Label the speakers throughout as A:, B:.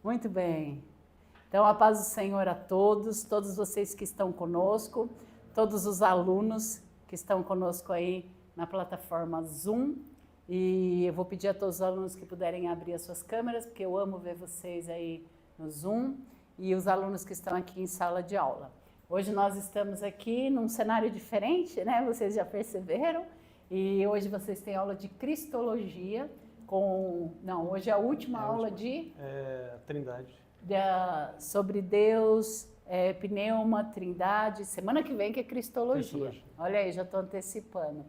A: Muito bem. Então, a paz do Senhor a todos, todos vocês que estão conosco, todos os alunos que estão conosco aí na plataforma Zoom. E eu vou pedir a todos os alunos que puderem abrir as suas câmeras, porque eu amo ver vocês aí no Zoom, e os alunos que estão aqui em sala de aula. Hoje nós estamos aqui num cenário diferente, né? Vocês já perceberam. E hoje vocês têm aula de Cristologia. Hoje é a última aula de...
B: Trindade.
A: Sobre Deus, pneuma, trindade. Semana que vem que é Cristologia. Olha aí, já estou antecipando.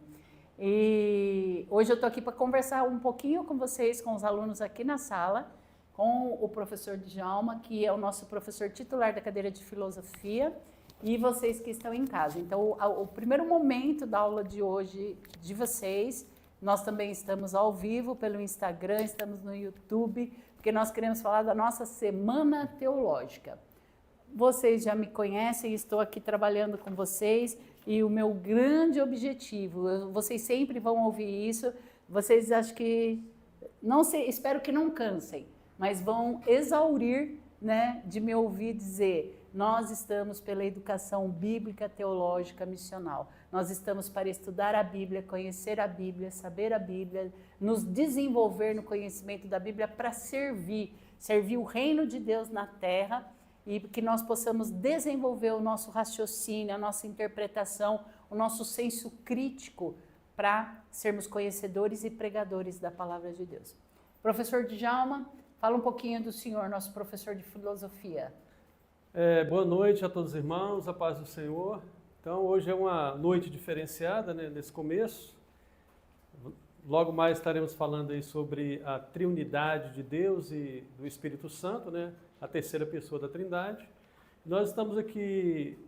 A: E hoje eu estou aqui para conversar um pouquinho com vocês, com os alunos aqui na sala, com o professor Djalma, que é o nosso professor titular da cadeira de Filosofia, e vocês que estão em casa. Então, o primeiro momento da aula de hoje de vocês... Nós também estamos ao vivo pelo Instagram, estamos no YouTube, porque nós queremos falar da nossa Semana Teológica. Vocês já me conhecem, estou aqui trabalhando com vocês e o meu grande objetivo, vocês sempre vão ouvir isso, vocês acho que, não sei, espero que não cansem, mas vão exaurir, né, de me ouvir dizer: nós estamos pela educação bíblica, teológica, missional. Nós estamos para estudar a Bíblia, conhecer a Bíblia, saber a Bíblia, nos desenvolver no conhecimento da Bíblia para servir o reino de Deus na terra e que nós possamos desenvolver o nosso raciocínio, a nossa interpretação, o nosso senso crítico para sermos conhecedores e pregadores da palavra de Deus. Professor Djalma, fala um pouquinho do senhor, nosso professor de filosofia.
B: Boa noite a todos os irmãos, a paz do Senhor. Então, hoje é uma noite diferenciada, né, nesse começo. Logo mais estaremos falando aí sobre a triunidade de Deus e do Espírito Santo, né, a terceira pessoa da Trindade. Nós estamos aqui,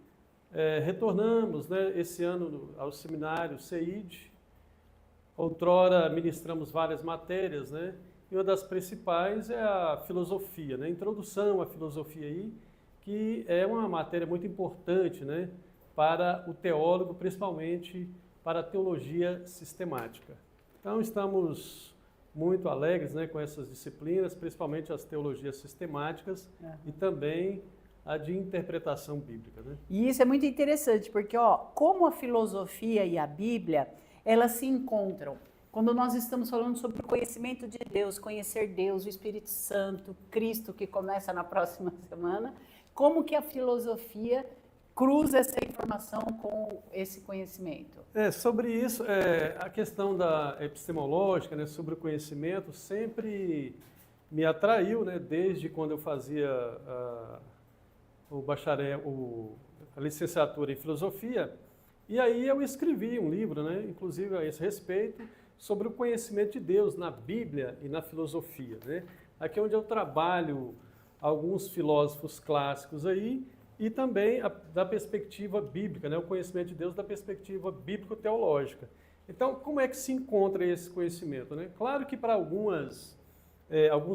B: retornamos, né, esse ano ao seminário CEID. Outrora ministramos várias matérias, né, e uma das principais é a filosofia, né, introdução à filosofia aí, que é uma matéria muito importante, né, para o teólogo, principalmente para a teologia sistemática. Então, estamos muito alegres, né, com essas disciplinas, principalmente as teologias sistemáticas e também a de interpretação bíblica, né?
A: E isso é muito interessante, porque como a filosofia e a Bíblia, elas se encontram. Quando nós estamos falando sobre o conhecimento de Deus, conhecer Deus, o Espírito Santo, Cristo, que começa na próxima semana, como que a filosofia cruza essa informação com esse conhecimento?
B: Sobre isso, a questão da epistemológica, né, sobre o conhecimento, sempre me atraiu, né, desde quando eu fazia a licenciatura em filosofia, e aí eu escrevi um livro, né, inclusive a esse respeito, sobre o conhecimento de Deus na Bíblia e na filosofia, né? Aqui é onde eu trabalho alguns filósofos clássicos aí, e também da perspectiva bíblica, né? O conhecimento de Deus da perspectiva bíblico-teológica. Então, como é que se encontra esse conhecimento, né? Claro que para alguns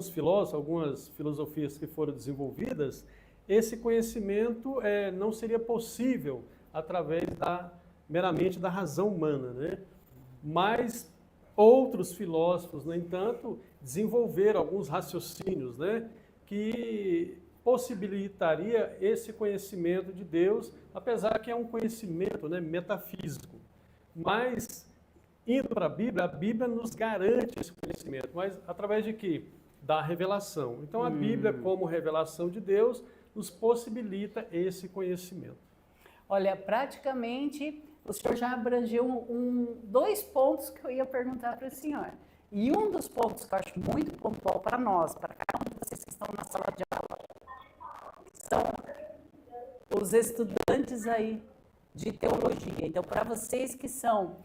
B: filósofos, algumas filosofias que foram desenvolvidas, esse conhecimento não seria possível através meramente da razão humana, né? Mas outros filósofos, no entanto, desenvolveram alguns raciocínios, né, que possibilitaria esse conhecimento de Deus, apesar que é um conhecimento, né, metafísico. Mas, indo para a Bíblia nos garante esse conhecimento, mas através de quê? Da revelação. Então, a Bíblia, como revelação de Deus, nos possibilita esse conhecimento.
A: Olha, praticamente, o senhor já abrangeu dois pontos que eu ia perguntar para o senhor. E um dos pontos que eu acho muito pontual para nós, para cada um de vocês que estão na sala de aula, são os estudantes aí de teologia. Então, para vocês que são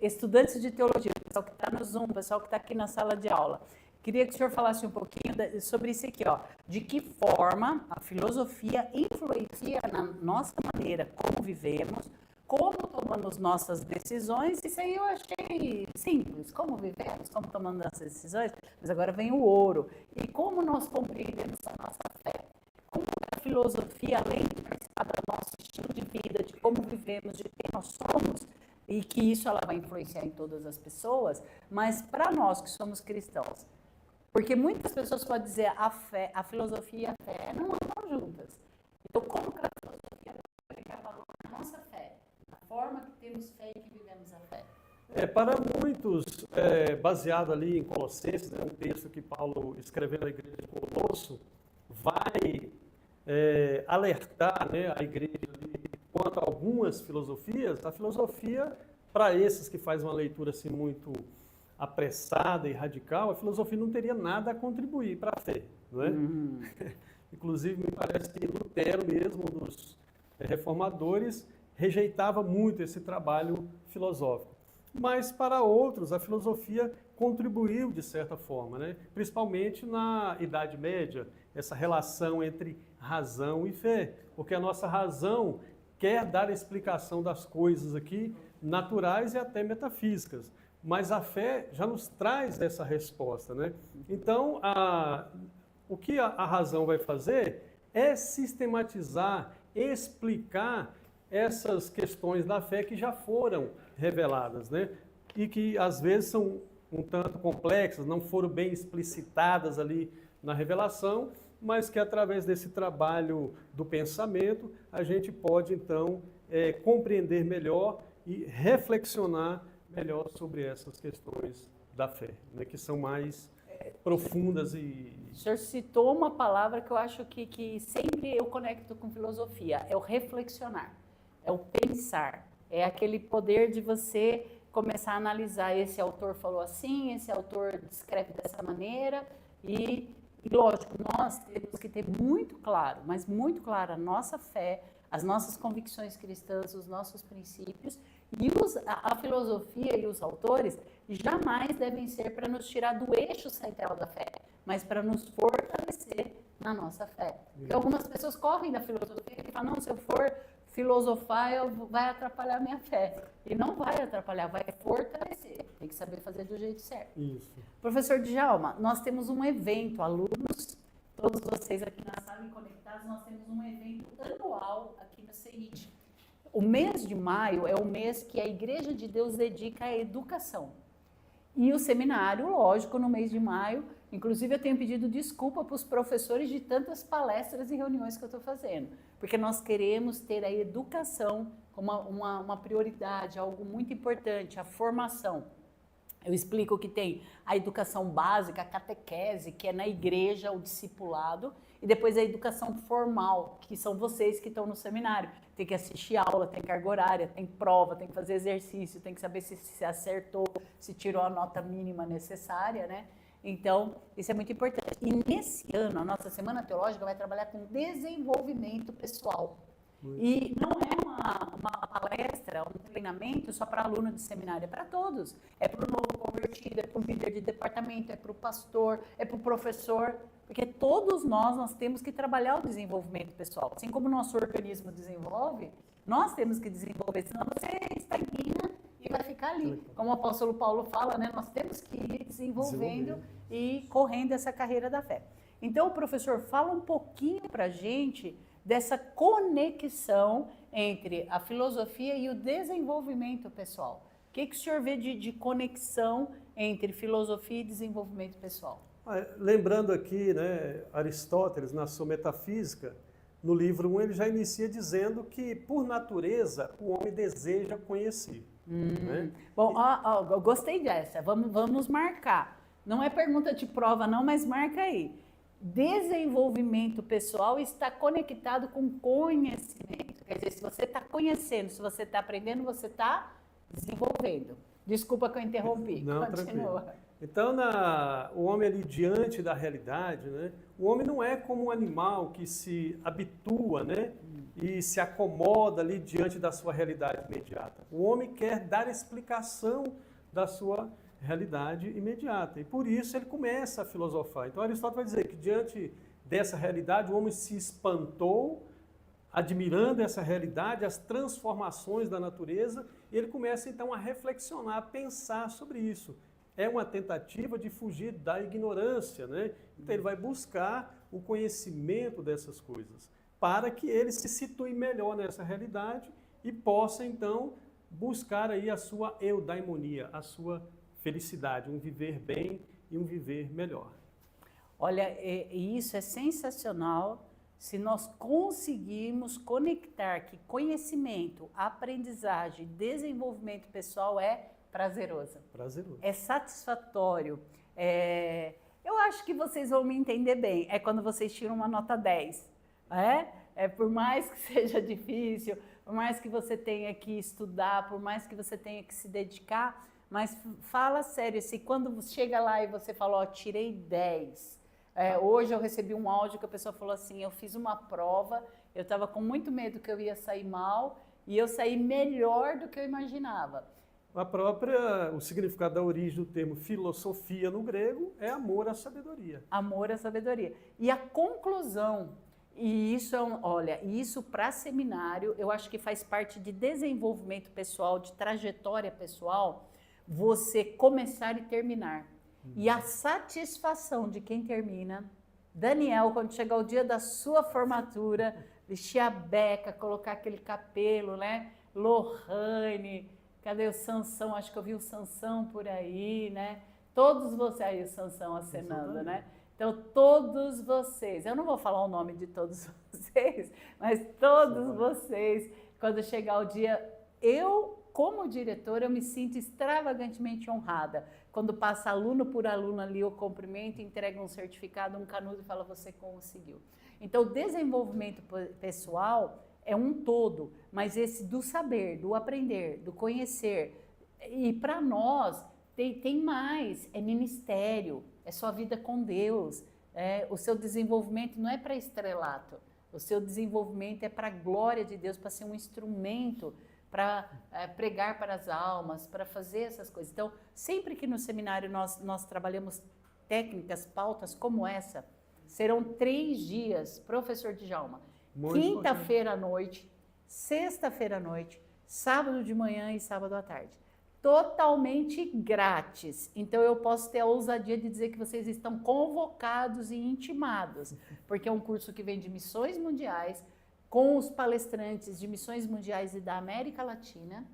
A: estudantes de teologia, o pessoal que está no Zoom, o pessoal que está aqui na sala de aula, queria que o senhor falasse um pouquinho sobre isso aqui, de que forma a filosofia influencia na nossa maneira como vivemos, como tomamos nossas decisões. Isso aí eu achei simples, como vivemos, como tomamos nossas decisões, mas agora vem o ouro. E como nós compreendemos a nossa fé, como a filosofia, além de participar do nosso estilo de vida, de como vivemos, de quem nós somos, e que isso ela vai influenciar em todas as pessoas, mas para nós que somos cristãos, Porque muitas pessoas podem dizer a fé, a filosofia e a fé não andam juntas. Então, como que a filosofia vai agregar valor na nossa fé? Na forma que temos fé e que vivemos a fé.
B: Para muitos, baseado ali em Colossenses, um texto que Paulo escreveu na igreja de Colosso, vai alertar, né, a igreja ali, quanto a algumas filosofias. A filosofia, para esses que fazem uma leitura assim, muito apressada e radical, a filosofia não teria nada a contribuir para a fé. Não é? Inclusive, me parece que Lutero mesmo, um dos reformadores, rejeitava muito esse trabalho filosófico. Mas para outros, a filosofia contribuiu de certa forma, né? Principalmente na Idade Média, essa relação entre razão e fé, porque a nossa razão quer dar a explicação das coisas aqui, naturais e até metafísicas, mas a fé já nos traz essa resposta, né? Então, o que a razão vai fazer é sistematizar, explicar essas questões da fé que já foram reveladas, né? E que às vezes são um tanto complexas, não foram bem explicitadas ali na revelação, mas que através desse trabalho do pensamento a gente pode então compreender melhor e reflexionar melhor sobre essas questões da fé, né? Que são mais profundas e...
A: O senhor citou uma palavra que eu acho que sempre eu conecto com filosofia, é o reflexionar, é o pensar, é aquele poder de você começar a analisar, esse autor falou assim, esse autor descreve dessa maneira, e lógico, nós temos que ter muito claro, mas muito claro a nossa fé, as nossas convicções cristãs, os nossos princípios, e a filosofia e os autores jamais devem ser para nos tirar do eixo central da fé, mas para nos fortalecer na nossa fé. Porque algumas pessoas correm da filosofia e falam, não, se eu for filosofar, vai atrapalhar a minha fé. E não vai atrapalhar, vai fortalecer. Tem que saber fazer do jeito certo.
B: Isso.
A: Professor Djalma, nós temos um evento, alunos, todos vocês aqui na sala e conectados, nós temos um evento anual aqui no CEIT. O mês de maio é o mês que a Igreja de Deus dedica à educação. E o seminário, lógico, no mês de maio, inclusive eu tenho pedido desculpa para os professores de tantas palestras e reuniões que eu estou fazendo, porque nós queremos ter a educação como uma prioridade, algo muito importante, a formação. Eu explico que tem a educação básica, a catequese, que é na igreja, o discipulado, e depois a educação formal, que são vocês que estão no seminário. Tem que assistir aula, tem carga horária, tem prova, tem que fazer exercício, tem que saber se acertou, se tirou a nota mínima necessária, né? Então, isso é muito importante. E nesse ano, a nossa Semana Teológica vai trabalhar com desenvolvimento pessoal. E não é uma palestra, um treinamento só para aluno de seminário, é para todos. É para o novo convertido, é para o líder de departamento, é para o pastor, é para o professor, porque todos nós temos que trabalhar o desenvolvimento pessoal. Assim como o nosso organismo desenvolve, nós temos que desenvolver, senão você estagna e vai ficar ali. Como o apóstolo Paulo fala, né, nós temos que ir desenvolvendo e correndo essa carreira da fé. Então, professor, fala um pouquinho para a gente dessa conexão entre a filosofia e o desenvolvimento pessoal. O que o senhor vê de conexão entre filosofia e desenvolvimento pessoal?
B: Lembrando aqui, né, Aristóteles, na sua Metafísica, no livro 1, ele já inicia dizendo que, por natureza, o homem deseja conhecer. Né?
A: Bom, eu gostei dessa, vamos marcar. Não é pergunta de prova não, mas marca aí. Desenvolvimento pessoal está conectado com conhecimento. Quer dizer, se você está conhecendo, se você está aprendendo, você está desenvolvendo. Desculpa que eu interrompi.
B: Não, tranquilo. Então, o homem ali diante da realidade, né? O homem não é como um animal que se habitua, né? E se acomoda ali diante da sua realidade imediata. O homem quer dar explicação da sua realidade imediata. E por isso ele começa a filosofar. Então Aristóteles vai dizer que diante dessa realidade o homem se espantou, admirando essa realidade, as transformações da natureza, e ele começa então a reflexionar, a pensar sobre isso. É uma tentativa de fugir da ignorância, né? Então ele vai buscar o conhecimento dessas coisas, para que ele se situe melhor nessa realidade e possa então buscar aí a sua eudaimonia, a sua felicidade, um viver bem e um viver melhor.
A: Olha, e isso é sensacional se nós conseguirmos conectar que conhecimento, aprendizagem, desenvolvimento pessoal é prazeroso.
B: Prazeroso.
A: É satisfatório. Eu acho que vocês vão me entender bem. É quando vocês tiram uma nota 10. Por mais que seja difícil, por mais que você tenha que estudar, por mais que você tenha que se dedicar, mas fala sério, se quando chega lá e você fala, ó, tirei 10. Hoje eu recebi um áudio que a pessoa falou assim, eu fiz uma prova, eu estava com muito medo que eu ia sair mal e eu saí melhor do que eu imaginava.
B: O significado da origem do termo filosofia no grego é amor à sabedoria.
A: Amor à sabedoria. E a conclusão, e isso isso para seminário, eu acho que faz parte de desenvolvimento pessoal, de trajetória pessoal, você começar e terminar. E a satisfação de quem termina, Daniel, quando chegar o dia da sua formatura, vestir a beca, colocar aquele cabelo, né? Lohane, cadê o Sansão? Acho que eu vi o Sansão por aí, né? Todos vocês, aí o Sansão acenando, né? Então, todos vocês, eu não vou falar o nome de todos vocês, mas todos vocês, quando chegar o dia, como diretora, eu me sinto extravagantemente honrada. Quando passa aluno por aluno ali, eu cumprimento, entrego um certificado, um canudo e falo, você conseguiu. Então, o desenvolvimento pessoal é um todo, mas esse do saber, do aprender, do conhecer. E para nós, tem mais, é ministério, é sua vida com Deus. O seu desenvolvimento não é para estrelato, o seu desenvolvimento é para a glória de Deus, para ser um instrumento, para pregar para as almas, para fazer essas coisas. Então, sempre que no seminário nós trabalhamos técnicas, pautas como essa, serão 3 dias, professor Djalma, quinta-feira à noite, sexta-feira à noite, sábado de manhã e sábado à tarde. Totalmente grátis. Então, eu posso ter a ousadia de dizer que vocês estão convocados e intimados, porque é um curso que vem de missões mundiais, com os palestrantes de missões mundiais e da América Latina.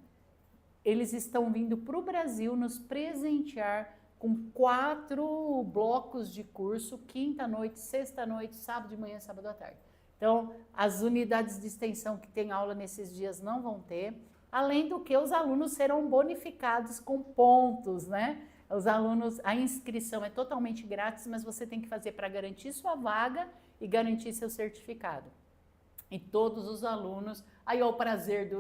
A: Eles estão vindo para o Brasil nos presentear com 4 blocos de curso, quinta noite, sexta noite, sábado de manhã, sábado à tarde. Então, as unidades de extensão que têm aula nesses dias não vão ter, além do que os alunos serão bonificados com pontos, né? Os alunos, a inscrição é totalmente grátis, mas você tem que fazer para garantir sua vaga e garantir seu certificado. E todos os alunos, aí é o prazer,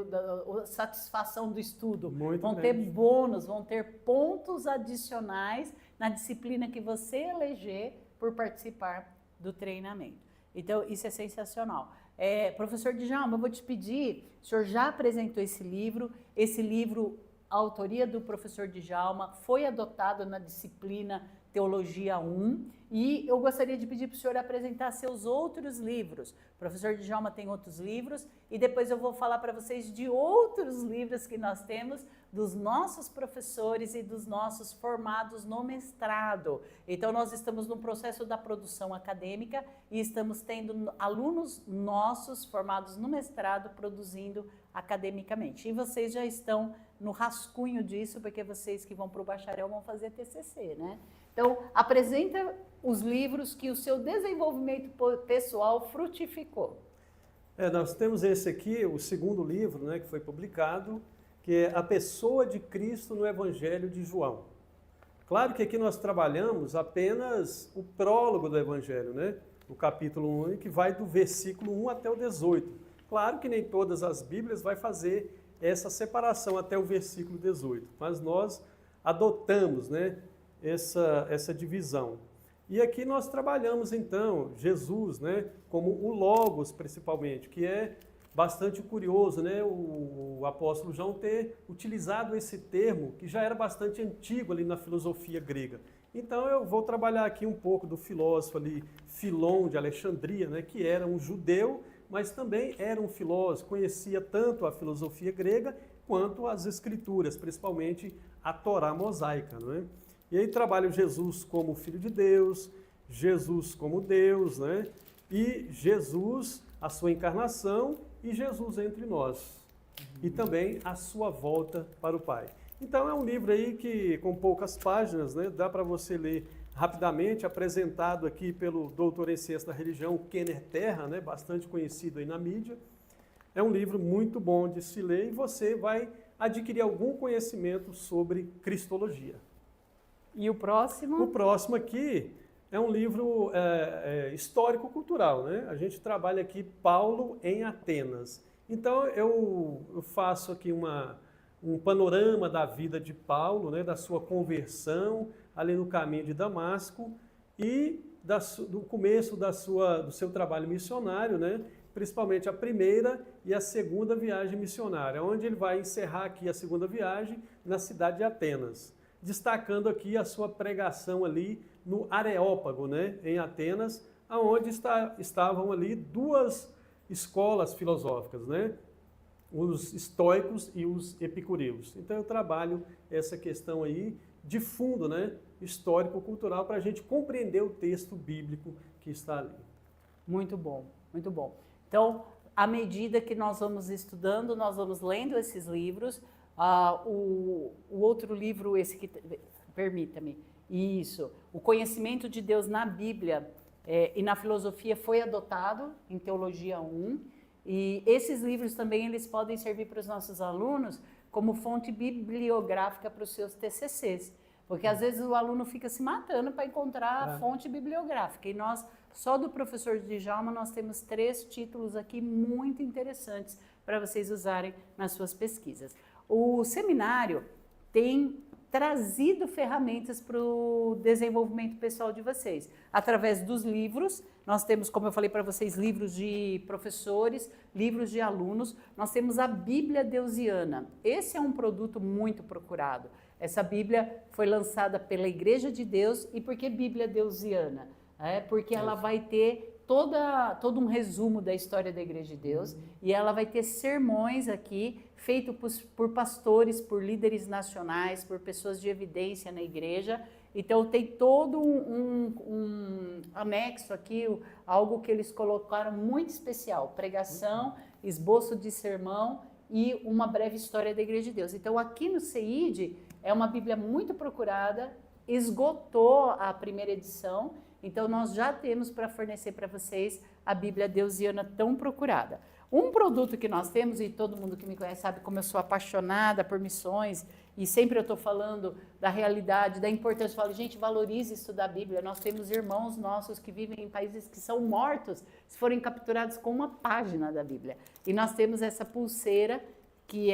A: a satisfação do estudo, vão ter bônus, vão ter pontos adicionais na disciplina que você eleger por participar do treinamento. Então, isso é sensacional. Professor Djalma, eu vou te pedir, o senhor já apresentou esse livro, a autoria do professor Djalma foi adotado na disciplina Teologia 1, e eu gostaria de pedir para o senhor apresentar seus outros livros. O professor Djalma tem outros livros, e depois eu vou falar para vocês de outros livros que nós temos, dos nossos professores e dos nossos formados no mestrado. Então, nós estamos no processo da produção acadêmica e estamos tendo alunos nossos formados no mestrado produzindo academicamente. E vocês já estão no rascunho disso, porque vocês que vão para o bacharel vão fazer TCC, né? Então, apresenta os livros que o seu desenvolvimento pessoal frutificou.
B: Nós temos esse aqui, o segundo livro, né, que foi publicado, que é A Pessoa de Cristo no Evangelho de João. Claro que aqui nós trabalhamos apenas o prólogo do Evangelho, né? O capítulo 1, que vai do versículo 1 até o 18. Claro que nem todas as Bíblias vai fazer essa separação até o versículo 18, mas nós adotamos, né, essa divisão. E aqui nós trabalhamos, então, Jesus, né, como o Logos, principalmente, que é bastante curioso, né, o apóstolo João ter utilizado esse termo, que já era bastante antigo ali na filosofia grega. Então, eu vou trabalhar aqui um pouco do filósofo ali, Filon de Alexandria, né, que era um judeu, mas também era um filósofo, conhecia tanto a filosofia grega quanto as escrituras, principalmente a Torá mosaica, não é? E aí trabalha Jesus como Filho de Deus, Jesus como Deus, né? E Jesus, a sua encarnação, e Jesus entre nós. E também a sua volta para o Pai. Então é um livro aí que, com poucas páginas, né, dá para você ler rapidamente, apresentado aqui pelo doutor em ciência da religião, Kenner Terra, né, bastante conhecido aí na mídia. É um livro muito bom de se ler e você vai adquirir algum conhecimento sobre cristologia.
A: E o próximo?
B: O próximo aqui é um livro histórico-cultural, né? A gente trabalha aqui Paulo em Atenas. Então eu faço aqui um panorama da vida de Paulo, né? Da sua conversão ali no caminho de Damasco e do começo do seu trabalho missionário, né? Principalmente a primeira e a segunda viagem missionária, onde ele vai encerrar aqui a segunda viagem na cidade de Atenas, destacando aqui a sua pregação ali no Areópago, né, em Atenas, onde estavam ali duas escolas filosóficas, né, os estoicos e os epicureus. Então eu trabalho essa questão aí de fundo, né, histórico-cultural, para a gente compreender o texto bíblico que está ali.
A: Muito bom, muito bom. Então, à medida que nós vamos estudando, nós vamos lendo esses livros. O outro livro, esse que, permita-me, isso, o conhecimento de Deus na Bíblia e na filosofia foi adotado em Teologia 1. E esses livros também eles podem servir para os nossos alunos como fonte bibliográfica para os seus TCCs. Porque às vezes o aluno fica se matando para encontrar a fonte bibliográfica. E nós, só do professor Djalma, nós temos 3 títulos aqui muito interessantes para vocês usarem nas suas pesquisas. O seminário tem trazido ferramentas para o desenvolvimento pessoal de vocês. Através dos livros, nós temos, como eu falei para vocês, livros de professores, livros de alunos. Nós temos a Bíblia Deusiana. Esse é um produto muito procurado. Essa Bíblia foi lançada pela Igreja de Deus. E por que Bíblia Deusiana? Porque ela vai ter todo um resumo da história da Igreja de Deus e ela vai ter sermões aqui feitos por pastores, por líderes nacionais, por pessoas de evidência na igreja. Então tem todo um anexo aqui, algo que eles colocaram muito especial, pregação, esboço de sermão e uma breve história da Igreja de Deus. Então aqui no CEID é uma Bíblia muito procurada, esgotou a primeira edição, então nós já temos para fornecer para vocês a Bíblia Deusiana tão procurada. Um produto que nós temos, e todo mundo que me conhece sabe como eu sou apaixonada por missões, e sempre eu estou falando da realidade, da importância, eu falo, gente, valorize estudar a Bíblia. Nós temos irmãos nossos que vivem em países que são mortos se forem capturados com uma página da Bíblia. E nós temos essa pulseira que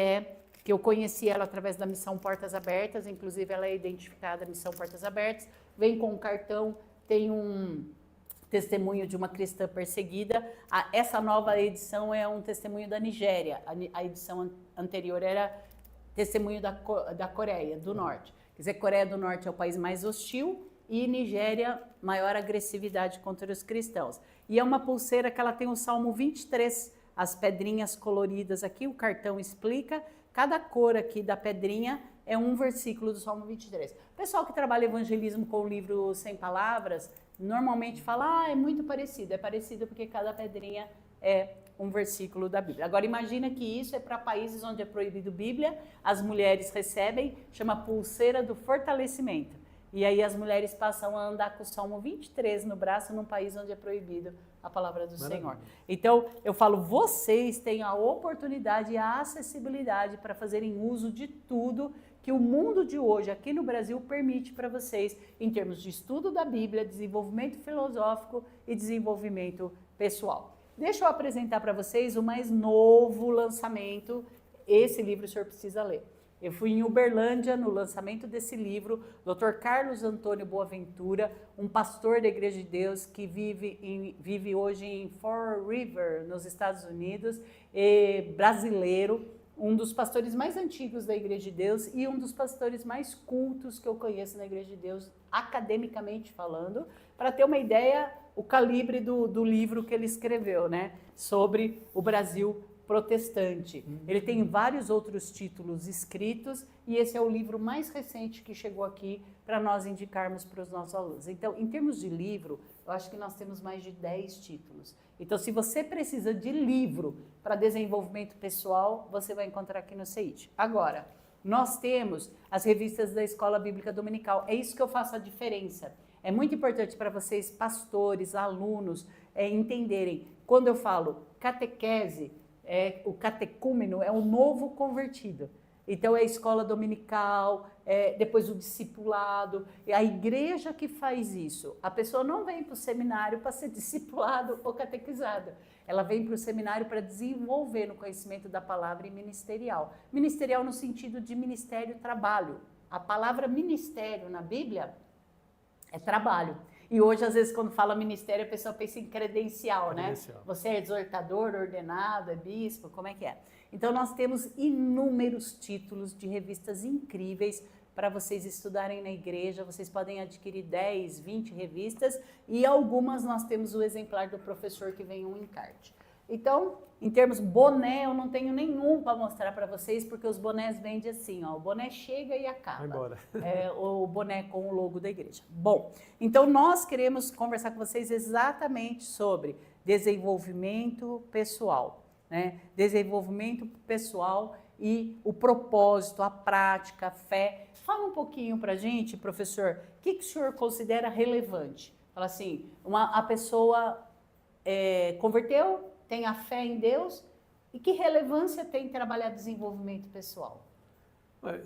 A: eu conheci ela através da Missão Portas Abertas, inclusive ela é identificada Missão Portas Abertas, vem com um cartão, tem um testemunho de uma cristã perseguida. Essa nova edição é um testemunho da Nigéria, a edição anterior era testemunho da Coreia do Norte. Quer dizer, Coreia do Norte é o país mais hostil e Nigéria, maior agressividade contra os cristãos. E é uma pulseira que ela tem o Salmo 23, as pedrinhas coloridas aqui, o cartão explica, cada cor aqui da pedrinha é um versículo do Salmo 23. O pessoal que trabalha evangelismo com o livro Sem Palavras, normalmente fala, é muito parecido. É parecido porque cada pedrinha é um versículo da Bíblia. Agora imagina que isso é para países onde é proibido Bíblia, as mulheres recebem, chama pulseira do fortalecimento. E aí as mulheres passam a andar com o Salmo 23 no braço num país onde é proibido a palavra do Senhor. Então, eu falo, vocês têm a oportunidade e a acessibilidade para fazerem uso de tudo que o mundo de hoje, aqui no Brasil, permite para vocês, em termos de estudo da Bíblia, desenvolvimento filosófico e desenvolvimento pessoal. Deixa eu apresentar para vocês o mais novo lançamento. Esse livro o senhor precisa ler. Eu fui em Uberlândia no lançamento desse livro, Dr. Carlos Antônio Boaventura, um pastor da Igreja de Deus que vive hoje em Fall River, nos Estados Unidos, brasileiro, um dos pastores mais antigos da Igreja de Deus e um dos pastores mais cultos que eu conheço na Igreja de Deus, academicamente falando, para ter uma ideia, o calibre do livro que ele escreveu, né, sobre o Brasil protestante. Ele tem vários outros títulos escritos e esse é o livro mais recente que chegou aqui para nós indicarmos para os nossos alunos. Então, em termos de livro, eu acho que nós temos mais de 10 títulos. Então, se você precisa de livro para desenvolvimento pessoal, você vai encontrar aqui no CEID. Agora, nós temos as revistas da Escola Bíblica Dominical. É isso que eu faço a diferença. É muito importante para vocês, pastores, alunos, entenderem. Quando eu falo catequese, o catecúmeno é o novo convertido. Então, é a escola dominical, depois o discipulado, é a igreja que faz isso. A pessoa não vem para o seminário para ser discipulado ou catequizada. Ela vem para o seminário para desenvolver no conhecimento da palavra e ministerial. Ministerial no sentido de ministério, trabalho. A palavra ministério na Bíblia é trabalho. E hoje, às vezes, quando fala ministério, a pessoa pensa em credencial, né? Você é exortador, ordenado, é bispo, como é que é? Então, nós temos inúmeros títulos de revistas incríveis para vocês estudarem na igreja. Vocês podem adquirir 10, 20 revistas e algumas nós temos o exemplar do professor que vem um encarte. Então, em termos boné, eu não tenho nenhum para mostrar para vocês, porque os bonés vendem assim, ó, o boné chega e acaba.
B: Vai embora.
A: O boné com o logo da igreja. Bom, então nós queremos conversar com vocês exatamente sobre desenvolvimento pessoal, né? Desenvolvimento pessoal e o propósito, a prática, a fé. Fala um pouquinho para a gente, professor, o que o senhor considera relevante? Fala assim, a pessoa converteu, tem a fé em Deus, e que relevância tem trabalhar desenvolvimento pessoal?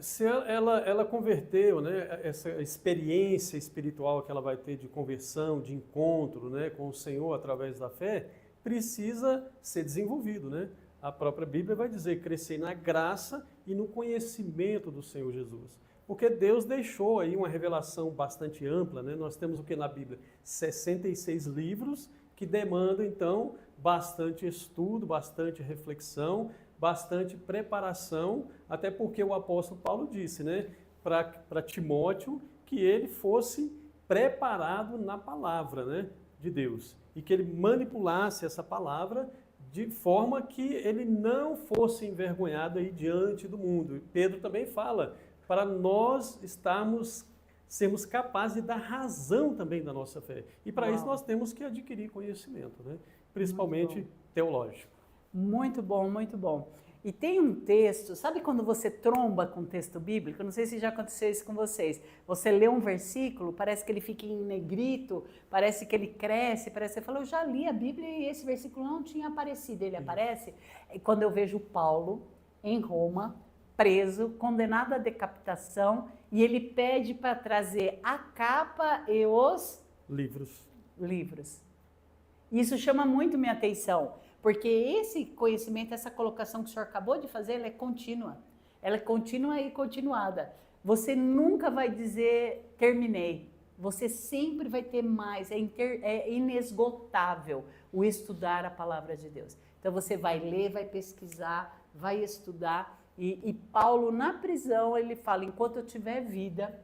B: Se ela converteu, né, essa experiência espiritual que ela vai ter de conversão, de encontro, né, com o Senhor através da fé, precisa ser desenvolvido, né? A própria Bíblia vai dizer crescer na graça e no conhecimento do Senhor Jesus. Porque Deus deixou aí uma revelação bastante ampla, né? Nós temos o que na Bíblia? 66 livros que demandam, então, bastante estudo, bastante reflexão, bastante preparação, até porque o apóstolo Paulo disse, né, para Timóteo, que ele fosse preparado na palavra, né, de Deus, e que ele manipulasse essa palavra de forma que ele não fosse envergonhado aí diante do mundo. E Pedro também fala, para nós sermos capazes de dar razão também da nossa fé. E para isso nós temos que adquirir conhecimento, né? Principalmente teológico.
A: Muito bom, muito bom. E tem um texto, sabe quando você tromba com um texto bíblico? Não sei se já aconteceu isso com vocês. Você lê um versículo, parece que ele fica em negrito, parece que ele cresce, parece que você fala, eu já li a Bíblia e esse versículo não tinha aparecido. Ele aparece quando eu vejo Paulo em Roma, preso, condenado à decapitação, e ele pede para trazer a capa e os livros. Isso chama muito minha atenção, porque esse conhecimento, essa colocação que o senhor acabou de fazer, ela é contínua. Ela é contínua e continuada. Você nunca vai dizer, terminei. Você sempre vai ter mais, é inesgotável o estudar a palavra de Deus. Então você vai ler, vai pesquisar, vai estudar. E Paulo, na prisão, ele fala, enquanto eu tiver vida,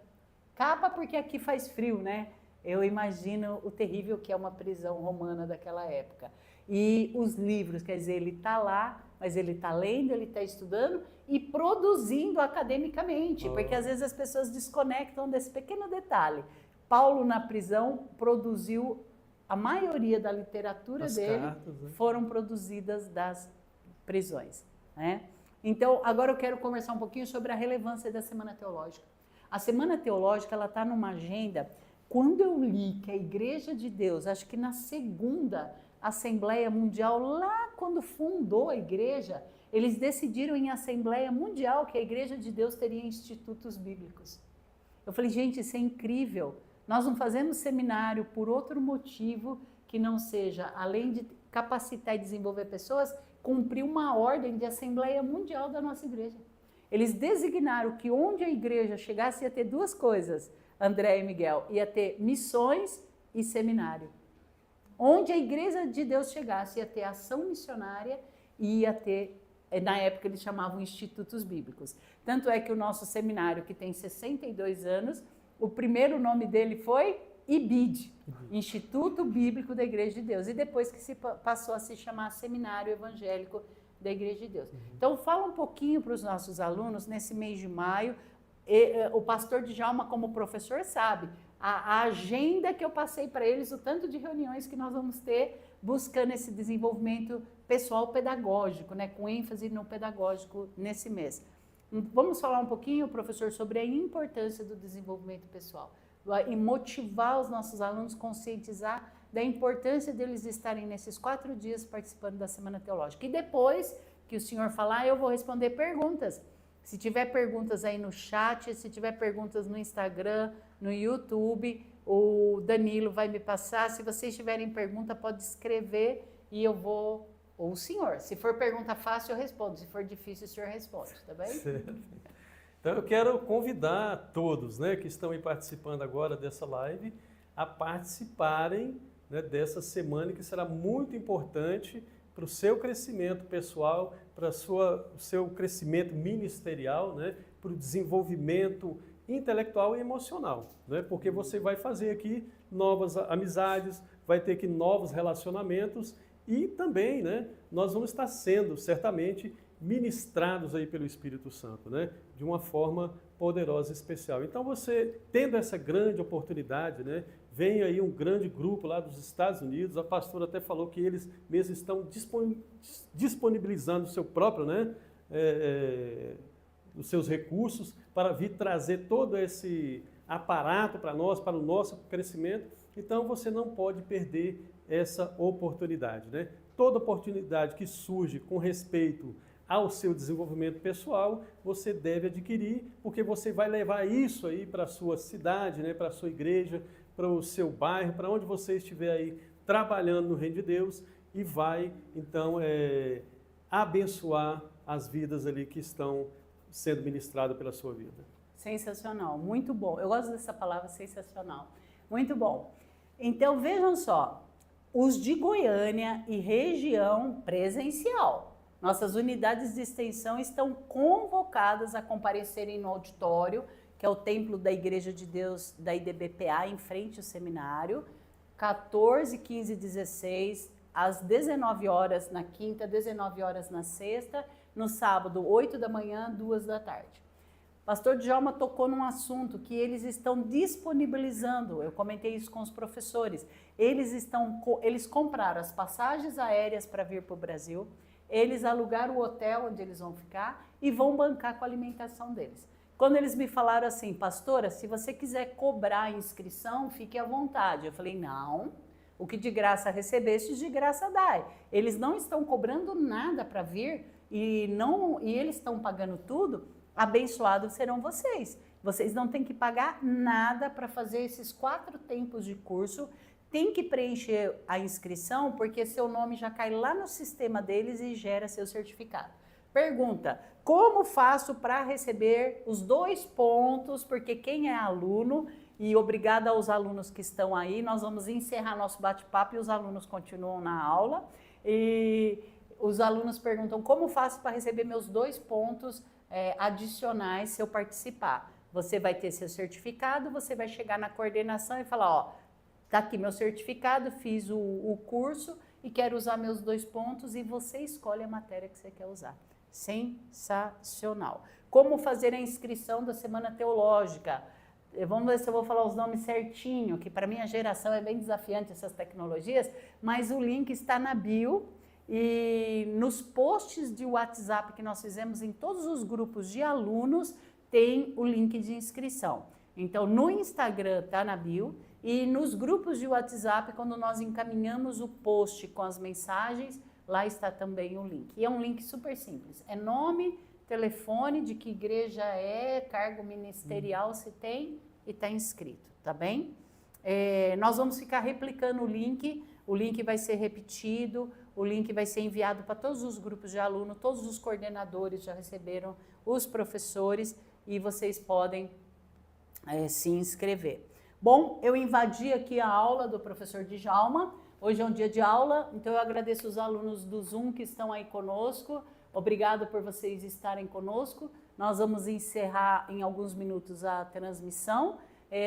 A: capa porque aqui faz frio, né? Eu imagino o terrível que é uma prisão romana daquela época. E os livros, quer dizer, ele está lá, mas ele está lendo, ele está estudando e produzindo academicamente, porque às vezes as pessoas desconectam desse pequeno detalhe. Paulo, na prisão, produziu, a maioria da literatura dele cartas, né? Foram produzidas das prisões, né? Então, agora eu quero conversar um pouquinho sobre a relevância da Semana Teológica. A Semana Teológica, ela está numa agenda. Quando eu li que a Igreja de Deus, acho que na segunda Assembleia Mundial, lá quando fundou a Igreja, eles decidiram em Assembleia Mundial que a Igreja de Deus teria institutos bíblicos. Eu falei, gente, isso é incrível. Nós não fazemos seminário por outro motivo que não seja, além de capacitar e desenvolver pessoas, cumprir uma ordem de Assembleia Mundial da nossa igreja. Eles designaram que onde a igreja chegasse ia ter duas coisas, André e Miguel, ia ter missões e seminário. Onde a igreja de Deus chegasse ia ter ação missionária e ia ter, na época eles chamavam institutos bíblicos. Tanto é que o nosso seminário, que tem 62 anos, o primeiro nome dele foi IBID, Instituto Bíblico da Igreja de Deus, e depois que se passou a se chamar Seminário Evangélico da Igreja de Deus. Então, fala um pouquinho para os nossos alunos, nesse mês de maio, o pastor Djalma, como professor, sabe, a agenda que eu passei para eles, o tanto de reuniões que nós vamos ter, buscando esse desenvolvimento pessoal pedagógico, né, com ênfase no pedagógico nesse mês. Vamos falar um pouquinho, professor, sobre a importância do desenvolvimento pessoal. e motivar os nossos alunos, conscientizar da importância deles estarem nesses 4 dias participando da Semana Teológica. E depois que o senhor falar, eu vou responder perguntas. Se tiver perguntas aí no chat, se tiver perguntas no Instagram, no YouTube, o Danilo vai me passar. Se vocês tiverem pergunta, pode escrever e eu vou... Ou o senhor. Se for pergunta fácil, eu respondo. Se for difícil, o senhor responde, tá bem?
B: Certo. Então, eu quero convidar todos, né, que estão aí participando agora dessa live a participarem, né, dessa semana que será muito importante para o seu crescimento pessoal, para o seu crescimento ministerial, né, para o desenvolvimento intelectual e emocional, né, porque você vai fazer aqui novas amizades, vai ter aqui novos relacionamentos e também, né, nós vamos estar sendo certamente ministrados aí pelo Espírito Santo, né, de uma forma poderosa e especial. Então você, tendo essa grande oportunidade, né, vem aí um grande grupo lá dos Estados Unidos, a pastora até falou que eles mesmos estão disponibilizando o seu próprio, né, os seus recursos para vir trazer todo esse aparato para nós, para o nosso crescimento. Então você não pode perder essa oportunidade, né? Toda oportunidade que surge com respeito ao seu desenvolvimento pessoal, você deve adquirir, porque você vai levar isso aí para a sua cidade, né, para a sua igreja, para o seu bairro, para onde você estiver aí trabalhando no Reino de Deus e vai, então, abençoar as vidas ali que estão sendo ministradas pela sua vida.
A: Sensacional, muito bom. Eu gosto dessa palavra, sensacional. Muito bom. Então, vejam só, os de Goiânia e região presencial. Nossas unidades de extensão estão convocadas a comparecerem no auditório, que é o Templo da Igreja de Deus da IDBPA, em frente ao seminário, 14, 15 e 16, às 19 horas na quinta, 19 horas na sexta, no sábado, 8 da manhã, 2 da tarde. Pastor Djalma tocou num assunto que eles estão disponibilizando, eu comentei isso com os professores, eles compraram as passagens aéreas para vir para o Brasil, eles alugaram o hotel onde eles vão ficar e vão bancar com a alimentação deles. Quando eles me falaram assim, pastora, se você quiser cobrar a inscrição, fique à vontade. Eu falei, não, o que de graça recebestes, de graça dai. Eles não estão cobrando nada para vir e eles estão pagando tudo, abençoados serão vocês. Vocês não têm que pagar nada para fazer esses 4 tempos de curso, tem que preencher a inscrição, porque seu nome já cai lá no sistema deles e gera seu certificado. Pergunta, como faço para receber os 2 pontos, porque quem é aluno, e obrigada aos alunos que estão aí, nós vamos encerrar nosso bate-papo e os alunos continuam na aula, e os alunos perguntam, como faço para receber meus 2 pontos adicionais se eu participar? Você vai ter seu certificado, você vai chegar na coordenação e falar, ó, tá aqui meu certificado, fiz o curso e quero usar meus 2 pontos e você escolhe a matéria que você quer usar. Sensacional. Como fazer a inscrição da Semana Teológica? Vamos ver se eu vou falar os nomes certinho, que para minha geração é bem desafiante essas tecnologias, mas o link está na bio e nos posts de WhatsApp que nós fizemos em todos os grupos de alunos tem o link de inscrição. Então no Instagram está na bio e nos grupos de WhatsApp, quando nós encaminhamos o post com as mensagens, lá está também o link. E é um link super simples. É nome, telefone, de que igreja é, cargo ministerial se tem e está inscrito, tá bem? Nós vamos ficar replicando o link vai ser repetido, o link vai ser enviado para todos os grupos de aluno, todos os coordenadores já receberam, os professores, e vocês podem se inscrever. Bom, eu invadi aqui a aula do professor Djalma. Hoje é um dia de aula, então eu agradeço os alunos do Zoom que estão aí conosco. Obrigado por vocês estarem conosco. Nós vamos encerrar em alguns minutos a transmissão.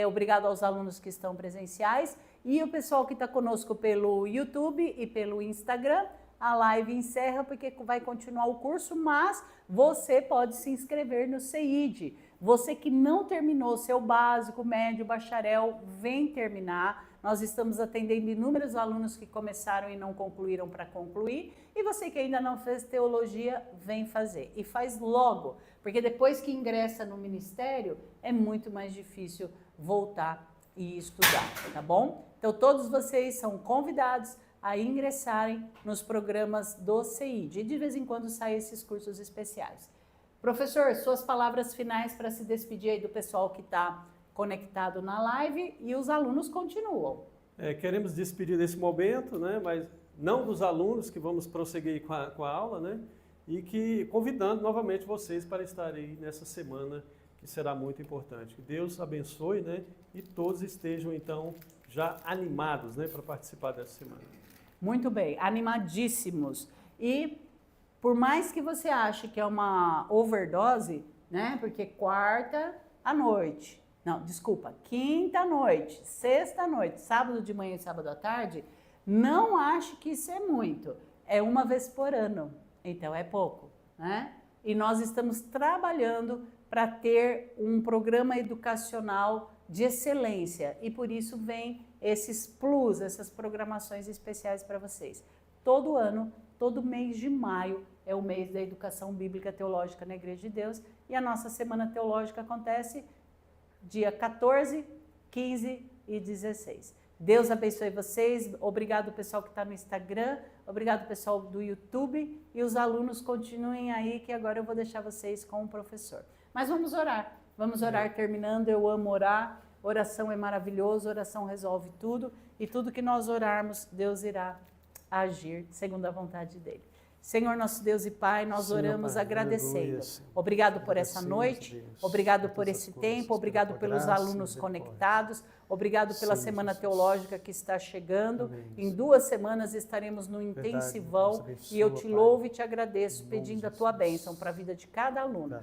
A: Obrigado aos alunos que estão presenciais. E o pessoal que está conosco pelo YouTube e pelo Instagram, a live encerra porque vai continuar o curso, mas você pode se inscrever no CEID. Você que não terminou seu básico, médio, bacharel, vem terminar. Nós estamos atendendo inúmeros alunos que começaram e não concluíram para concluir. E você que ainda não fez teologia, vem fazer. E faz logo, porque depois que ingressa no ministério, é muito mais difícil voltar e estudar, tá bom? Então, todos vocês são convidados a ingressarem nos programas do CEID. E de vez em quando saem esses cursos especiais. Professor, suas palavras finais para se despedir aí do pessoal que está conectado na live e os alunos continuam.
B: Queremos despedir desse momento, né, mas não dos alunos que vamos prosseguir com a aula, né, e que convidando novamente vocês para estarem nessa semana que será muito importante. Que Deus abençoe, né, e todos estejam então já animados, né, para participar dessa semana.
A: Muito bem, animadíssimos. E por mais que você ache que é uma overdose, né, porque quinta à noite, sexta à noite, sábado de manhã e sábado à tarde, não ache que isso é muito. É uma vez por ano, então é pouco, né? E nós estamos trabalhando para ter um programa educacional de excelência e por isso vem esses plus, essas programações especiais para vocês. Todo ano, todo mês de maio é o mês da educação bíblica teológica na Igreja de Deus e a nossa semana teológica acontece dia 14, 15 e 16. Deus abençoe vocês, obrigado pessoal que está no Instagram, obrigado pessoal do YouTube e os alunos continuem aí que agora eu vou deixar vocês com o professor. Mas vamos orar terminando, eu amo orar, oração é maravilhoso, oração resolve tudo e tudo que nós orarmos, Deus irá agir segundo a vontade dele. Senhor nosso Deus e Pai, nós oramos agradecendo. Obrigado por essa noite, obrigado por esse tempo, obrigado pelos alunos conectados, obrigado pela semana teológica que está chegando. Em 2 semanas estaremos no intensivão e eu te louvo e te agradeço pedindo a tua bênção para a vida de cada aluno.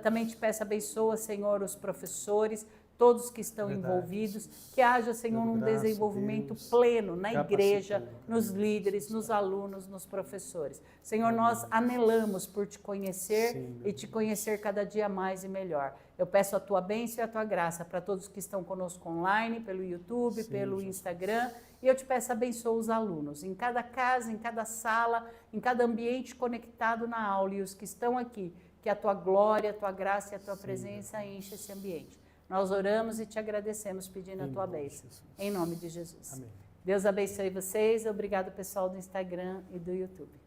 A: Também te peço abençoa, Senhor, os professores, todos que estão envolvidos, que haja, Senhor, um desenvolvimento pleno na igreja, nos líderes, nos alunos, nos professores. Senhor, nós anelamos por te conhecer e te conhecer cada dia mais e melhor. Eu peço a tua bênção e a tua graça para todos que estão conosco online, pelo YouTube, pelo Instagram, e eu te peço abençoa os alunos, em cada casa, em cada sala, em cada ambiente conectado na aula, e os que estão aqui, que a tua glória, a tua graça e a tua presença enche esse ambiente. Nós oramos e te agradecemos pedindo a tua bênção. Em nome de Jesus. Amém. Deus abençoe vocês. Obrigado, pessoal do Instagram e do YouTube.